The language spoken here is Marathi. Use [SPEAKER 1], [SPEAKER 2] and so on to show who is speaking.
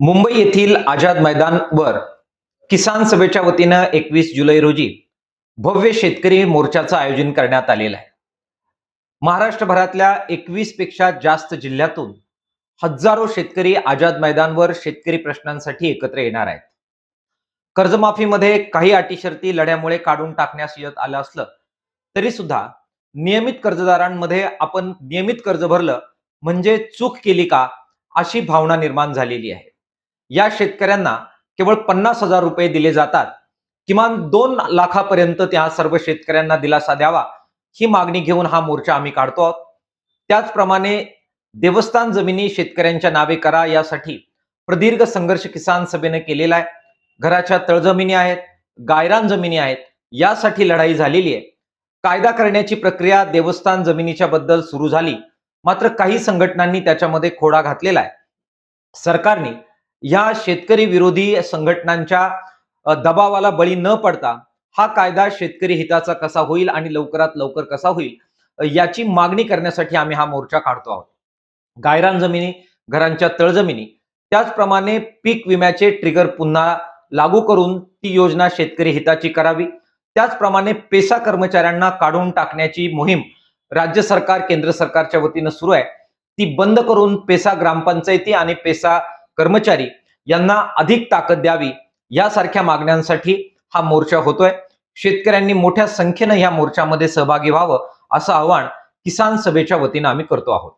[SPEAKER 1] मुंबई येथील आझाद मैदानवर किसान सभेच्या वतीनं 21 जुलै रोजी भव्य शेतकरी मोर्चाचं आयोजन करण्यात आलेलं आहे. महाराष्ट्रभरातल्या 21 पेक्षा जास्त जिल्ह्यातून हजारो शेतकरी आझाद मैदानवर शेतकरी प्रश्नांसाठी एकत्र येणार आहेत. कर्जमाफीमध्ये काही अटी शर्ती लढ्यामुळे काढून टाकण्यास येत आलं असलं तरी सुद्धा नियमित कर्जदारांमध्ये आपण नियमित कर्ज भरलं म्हणजे चूक केली का अशी भावना निर्माण झालेली आहे. या शेतकऱ्यांना केवळ 50,000 रुपये दिले जातात. किमान 2 लाखापर्यंत त्या सर्व शेतकऱ्यांना दिलासा द्यावा ही मागणी घेऊन हा मोर्चा आम्ही काढतो आहोत. त्याचप्रमाणे देवस्थान जमिनी शेतकऱ्यांच्या नावे करा यासाठी प्रदीर्घ संघर्ष किसान सभेने केलेला आहे. घराच्या तळजमिनी आहेत, गायरान जमिनी आहेत, यासाठी लढाई झालेली आहे. कायदा करण्याची प्रक्रिया देवस्थान जमिनीच्या बद्दल सुरू झाली, मात्र काही संघटनांनी त्याच्यामध्ये खोडा घातलेला आहे. सरकारने या शेतकरी विरोधी संघटनांच्या दबावाला बळी न पडता हा कायदा शेतकरी हिताचा कसा होईल आणि लवकरात लवकर कसा होईल याची मागणी करण्यासाठी आम्ही हा मोर्चा काढतो आहोत. गायरान जमिनी, घरांच्या तळजमिनी, त्याचप्रमाणे पीक विम्याचे ट्रिगर पुन्हा लागू करून ती योजना शेतकरी हिताची करावी. त्याचप्रमाणे पेसा कर्मचाऱ्यांना काढून टाकण्याची मोहीम राज्य सरकार केंद्र सरकारच्या वतीनं सुरू आहे, ती बंद करून पेसा ग्रामपंचायती आणि पेसा कर्मचारी यांना अधिक ताकद द्यावी यासारख्या मागण्यांसाठी हा मोर्चा होतोय. शेतकऱ्यांनी मोठ्या संख्येने या मोर्चामध्ये सहभागी व्हावं असं आवाहन किसान सभेच्या वतीनं आम्ही करतो आहोत.